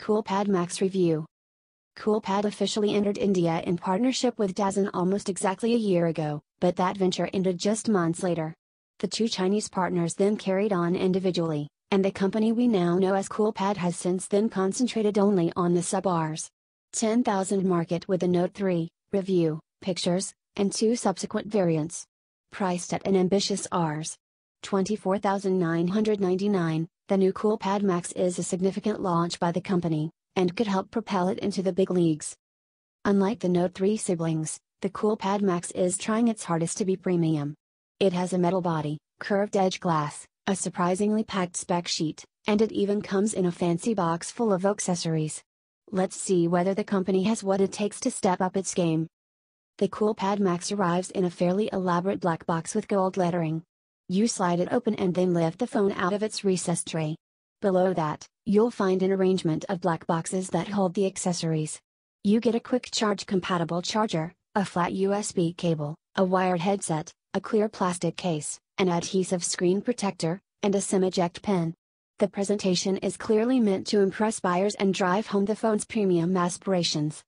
Coolpad Max Review. Coolpad officially entered India in partnership with Dazen almost exactly a year ago, but that venture ended just months later. The two Chinese partners then carried on individually, and the company we now know as Coolpad has since then concentrated only on the sub-Rs. 10,000 market with the Note 3, Review, Pictures, and two subsequent variants. Priced at an ambitious Rs. 24,999, the new Coolpad Max is a significant launch by the company, and could help propel it into the big leagues. Unlike the Note 3 siblings, the Coolpad Max is trying its hardest to be premium. It has a metal body, curved edge glass, a surprisingly packed spec sheet, and it even comes in a fancy box full of accessories. Let's see whether the company has what it takes to step up its game. The Coolpad Max arrives in a fairly elaborate black box with gold lettering. You slide it open and then lift the phone out of its recessed tray. Below that, you'll find an arrangement of black boxes that hold the accessories. You get a quick charge compatible charger, a flat USB cable, a wired headset, a clear plastic case, an adhesive screen protector, and a SIM eject pin. The presentation is clearly meant to impress buyers and drive home the phone's premium aspirations.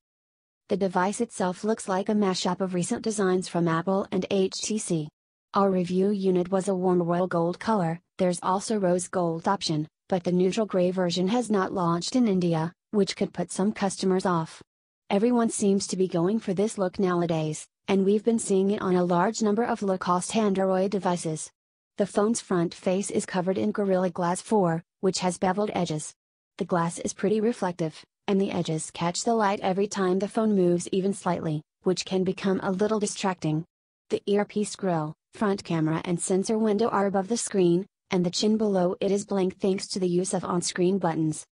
The device itself looks like a mashup of recent designs from Apple and HTC. Our review unit was a warm royal gold color. There's also rose gold option, but the neutral gray version has not launched in India, which could put some customers off. Everyone seems to be going for this look nowadays, and we've been seeing it on a large number of low-cost Android devices. The phone's front face is covered in Gorilla Glass 4, which has beveled edges. The glass is pretty reflective, and the edges catch the light every time the phone moves even slightly, which can become a little distracting. The earpiece grill, front camera and sensor window are above the screen, and the chin below it is blank thanks to the use of on-screen buttons.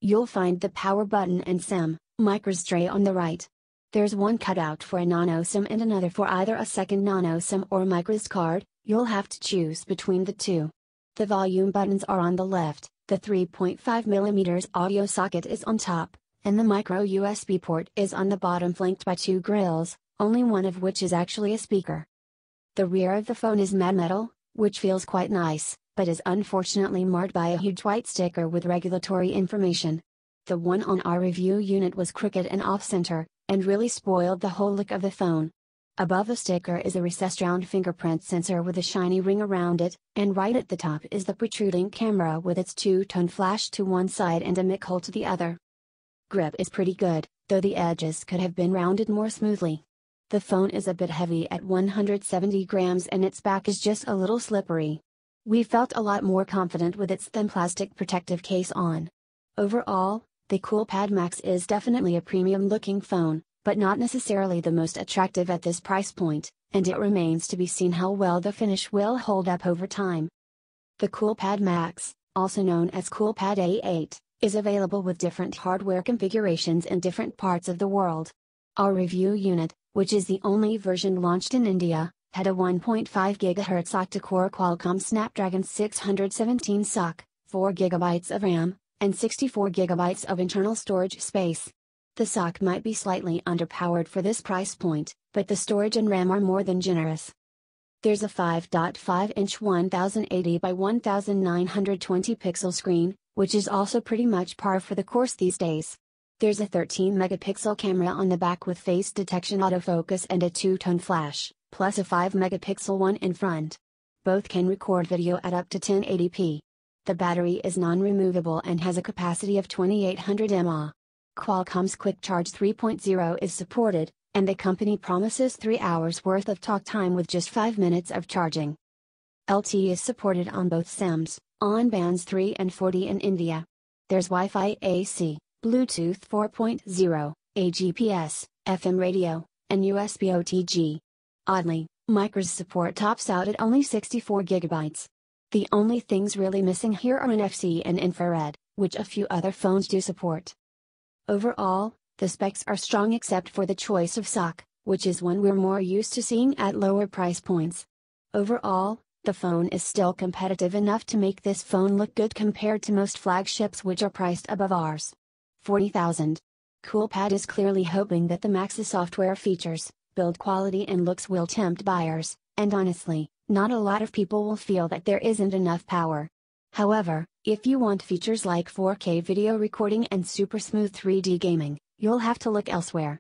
You'll find the power button and SIM, microSD tray on the right. There's one cutout for a nano SIM and another for either a second nano SIM or microSD card. You'll have to choose between the two. The volume buttons are on the left, the 3.5mm audio socket is on top, and the micro USB port is on the bottom flanked by two grills, only one of which is actually a speaker. The rear of the phone is matte metal, which feels quite nice, but is unfortunately marred by a huge white sticker with regulatory information. The one on our review unit was crooked and off-center, and really spoiled the whole look of the phone. Above the sticker is a recessed round fingerprint sensor with a shiny ring around it, and right at the top is the protruding camera with its two-tone flash to one side and a mic hole to the other. Grip is pretty good, though the edges could have been rounded more smoothly. The phone is a bit heavy at 170 grams and its back is just a little slippery. We felt a lot more confident with its thin plastic protective case on. Overall, the Coolpad Max is definitely a premium-looking phone, but not necessarily the most attractive at this price point, and it remains to be seen how well the finish will hold up over time. The Coolpad Max, also known as Coolpad A8, is available with different hardware configurations in different parts of the world. Our review unit, which is the only version launched in India, had a 1.5 GHz octa-core Qualcomm Snapdragon 617 SoC, 4 GB of RAM, and 64 GB of internal storage space. The SoC might be slightly underpowered for this price point, but the storage and RAM are more than generous. There's a 5.5-inch 1080 by 1920 pixel screen, which is also pretty much par for the course these days. There's a 13-megapixel camera on the back with face detection autofocus and a two-tone flash, plus a 5-megapixel one in front. Both can record video at up to 1080p. The battery is non-removable and has a capacity of 2800 mAh. Qualcomm's Quick Charge 3.0 is supported, and the company promises 3 hours worth of talk time with just 5 minutes of charging. LTE is supported on both SIMs, on bands 3 and 40 in India. There's Wi-Fi AC, Bluetooth 4.0, a GPS, FM radio, and USB OTG. Oddly, microSD support tops out at only 64 GB. The only things really missing here are NFC and infrared, which a few other phones do support. Overall, the specs are strong except for the choice of SoC, which is one we're more used to seeing at lower price points. Overall, the phone is still competitive enough to make this phone look good compared to most flagships which are priced above Rs. 40,000. Coolpad is clearly hoping that the Max's software features, build quality and looks will tempt buyers, and honestly, not a lot of people will feel that there isn't enough power. However, If you want features like 4K video recording and super smooth 3D gaming, you'll have to look elsewhere.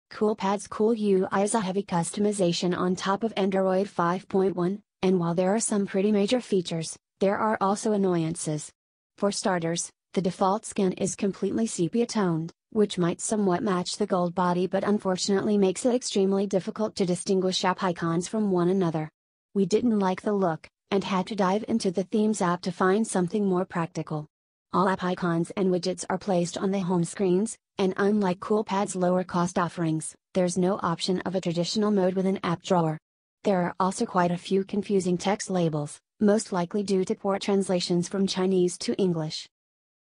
Coolpad's Cool UI is a heavy customization on top of Android 5.1, and while there are some pretty major features, there are also annoyances. For starters, the default skin is completely sepia-toned, which might somewhat match the gold body but unfortunately makes it extremely difficult to distinguish app icons from one another. We didn't like the look, and had to dive into the Themes app to find something more practical. All app icons and widgets are placed on the home screens, and unlike Coolpad's lower-cost offerings, there's no option of a traditional mode with an app drawer. There are also quite a few confusing text labels, most likely due to poor translations from Chinese to English.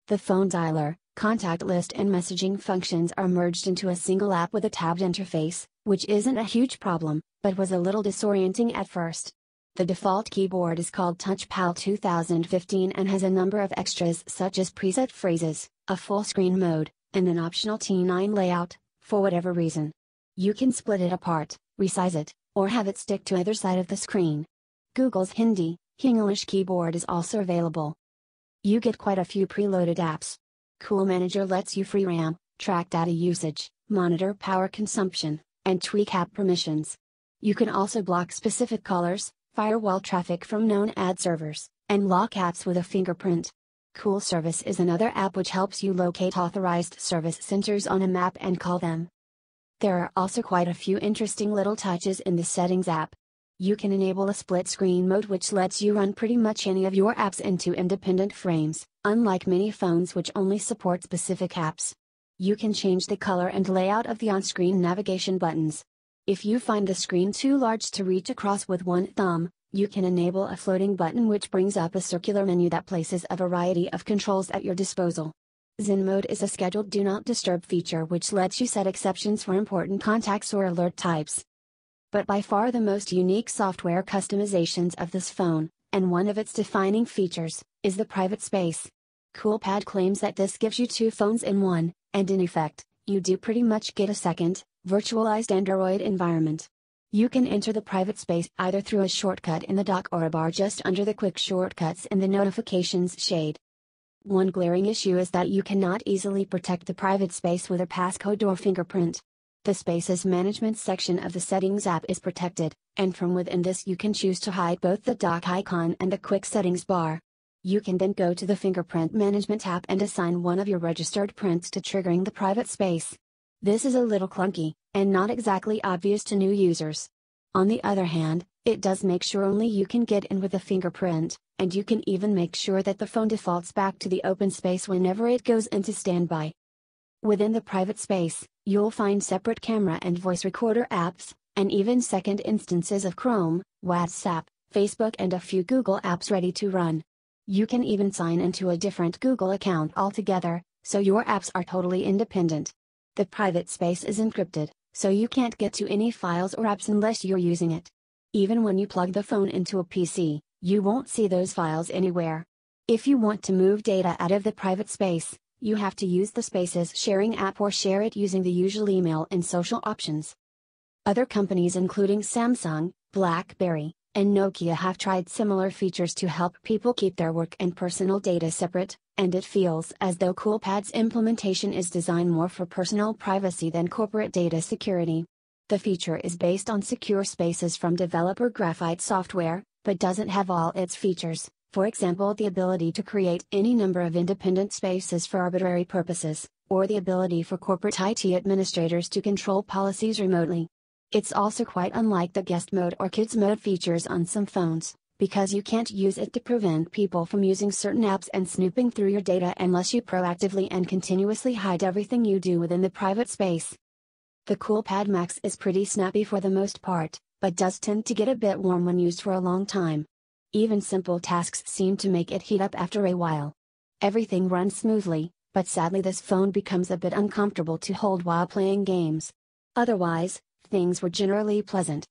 The phone dialer, contact list and messaging functions are merged into a single app with a tabbed interface, which isn't a huge problem, but was a little disorienting at first. The default keyboard is called TouchPal 2015 and has a number of extras such as preset phrases, a full screen mode, and an optional T9 layout, for whatever reason. You can split it apart, resize it, or have it stick to either side of the screen. Google's English keyboard is also available. You get quite a few preloaded apps. Cool Manager lets you free RAM, track data usage, monitor power consumption, and tweak app permissions. You can also block specific callers, firewall traffic from known ad servers, and lock apps with a fingerprint. Cool Service is another app which helps you locate authorized service centers on a map and call them. There are also quite a few interesting little touches in the Settings app. You can enable a split screen mode which lets you run pretty much any of your apps into independent frames, unlike many phones which only support specific apps. You can change the color and layout of the on-screen navigation buttons. If you find the screen too large to reach across with one thumb, you can enable a floating button which brings up a circular menu that places a variety of controls at your disposal. Zen Mode is a scheduled Do Not Disturb feature which lets you set exceptions for important contacts or alert types. But by far the most unique software customizations of this phone, and one of its defining features, is the private space. Coolpad claims that this gives you two phones in one, and in effect, you do pretty much get a second, virtualized Android environment. You can enter the private space either through a shortcut in the dock or a bar just under the quick shortcuts in the notifications shade. One glaring issue is that you cannot easily protect the private space with a passcode or fingerprint. The Spaces Management section of the Settings app is protected, and from within this you can choose to hide both the dock icon and the quick settings bar. You can then go to the Fingerprint Management app and assign one of your registered prints to triggering the private space. This is a little clunky, and not exactly obvious to new users. On the other hand, it does make sure only you can get in with a fingerprint, and you can even make sure that the phone defaults back to the open space whenever it goes into standby. Within the private space, you'll find separate camera and voice recorder apps, and even second instances of Chrome, WhatsApp, Facebook and a few Google apps ready to run. You can even sign into a different Google account altogether, so your apps are totally independent. The private space is encrypted, so you can't get to any files or apps unless you're using it. Even when you plug the phone into a PC, you won't see those files anywhere. If you want to move data out of the private space, you have to use the Spaces sharing app or share it using the usual email and social options. Other companies including Samsung, BlackBerry, and Nokia have tried similar features to help people keep their work and personal data separate, and it feels as though Coolpad's implementation is designed more for personal privacy than corporate data security. The feature is based on Secure Spaces from developer Graphite Software, but doesn't have all its features, for example the ability to create any number of independent spaces for arbitrary purposes, or the ability for corporate IT administrators to control policies remotely. It's also quite unlike the guest mode or kids mode features on some phones, because you can't use it to prevent people from using certain apps and snooping through your data unless you proactively and continuously hide everything you do within the private space. The Coolpad Max is pretty snappy for the most part, but does tend to get a bit warm when used for a long time. Even simple tasks seem to make it heat up after a while. Everything runs smoothly, but sadly this phone becomes a bit uncomfortable to hold while playing games. Otherwise, things were generally pleasant.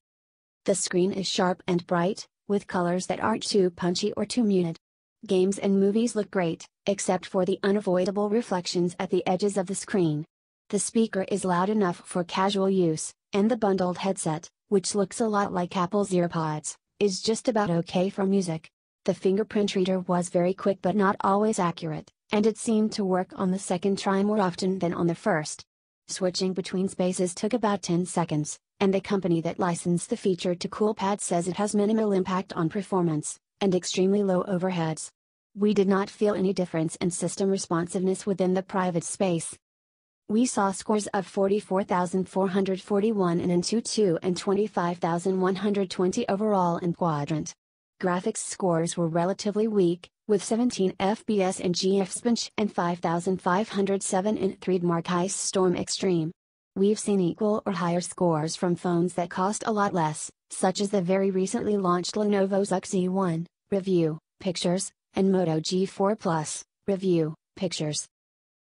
The screen is sharp and bright, with colors that aren't too punchy or too muted. Games and movies look great, except for the unavoidable reflections at the edges of the screen. The speaker is loud enough for casual use, and the bundled headset, which looks a lot like Apple's EarPods, is just about okay for music. The fingerprint reader was very quick but not always accurate, and it seemed to work on the second try more often than on the first. Switching between spaces took about 10 seconds, and the company that licensed the feature to Coolpad says it has minimal impact on performance, and extremely low overheads. We did not feel any difference in system responsiveness within the private space. We saw scores of 44,441 in Antutu and 25,120 overall in Quadrant. Graphics scores were relatively weak, with 17 FPS in GFSPench and 5,507 in 3D Ice Storm Extreme. We've seen equal or higher scores from phones that cost a lot less, such as the very recently launched Lenovo Zux Z1, review, pictures, and Moto G4 Plus, review, pictures.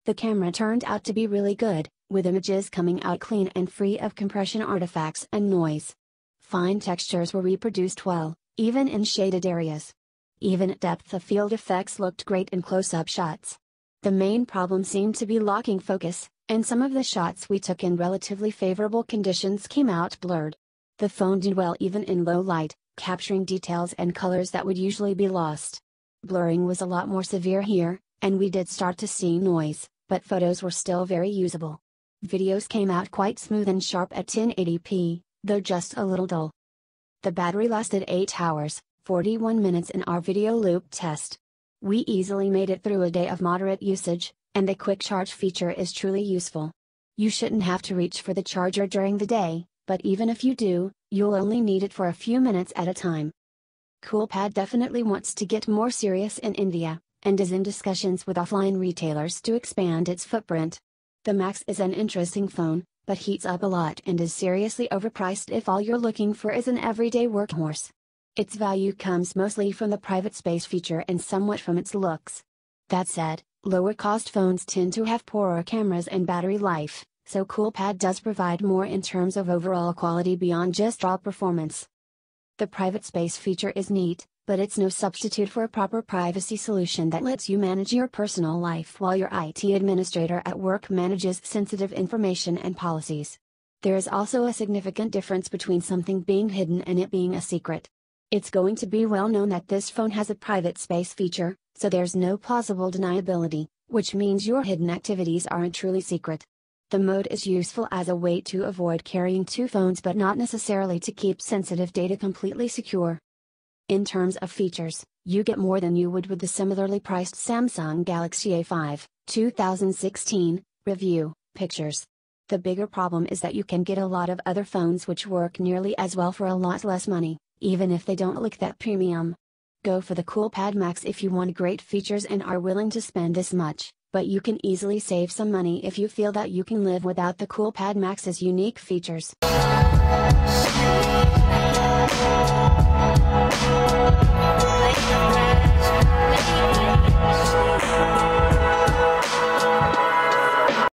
The camera turned out to be really good, with images coming out clean and free of compression artifacts and noise. Fine textures were reproduced well, even in shaded areas. Even at depth the field effects looked great in close-up shots. The main problem seemed to be locking focus, and some of the shots we took in relatively favorable conditions came out blurred. The phone did well even in low light, capturing details and colors that would usually be lost. Blurring was a lot more severe here, and we did start to see noise, but photos were still very usable. Videos came out quite smooth and sharp at 1080p, though just a little dull. The battery lasted 8 hours, 41 minutes in our video loop test. We easily made it through a day of moderate usage, and the quick charge feature is truly useful. You shouldn't have to reach for the charger during the day, but even if you do, you'll only need it for a few minutes at a time. Coolpad definitely wants to get more serious in India, and is in discussions with offline retailers to expand its footprint. The Max is an interesting phone, but heats up a lot and is seriously overpriced if all you're looking for is an everyday workhorse. Its value comes mostly from the private space feature and somewhat from its looks. That said, lower cost phones tend to have poorer cameras and battery life, so Coolpad does provide more in terms of overall quality beyond just raw performance. The private space feature is neat, but it's no substitute for a proper privacy solution that lets you manage your personal life while your IT administrator at work manages sensitive information and policies. There is also a significant difference between something being hidden and it being a secret. It's going to be well known that this phone has a private space feature, so there's no plausible deniability, which means your hidden activities aren't truly secret. The mode is useful as a way to avoid carrying two phones but not necessarily to keep sensitive data completely secure. In terms of features, you get more than you would with the similarly priced Samsung Galaxy A5, 2016, review, pictures. The bigger problem is that you can get a lot of other phones which work nearly as well for a lot less money, even if they don't look that premium. Go for the Coolpad Max if you want great features and are willing to spend this much, but you can easily save some money if you feel that you can live without the Coolpad Max's unique features.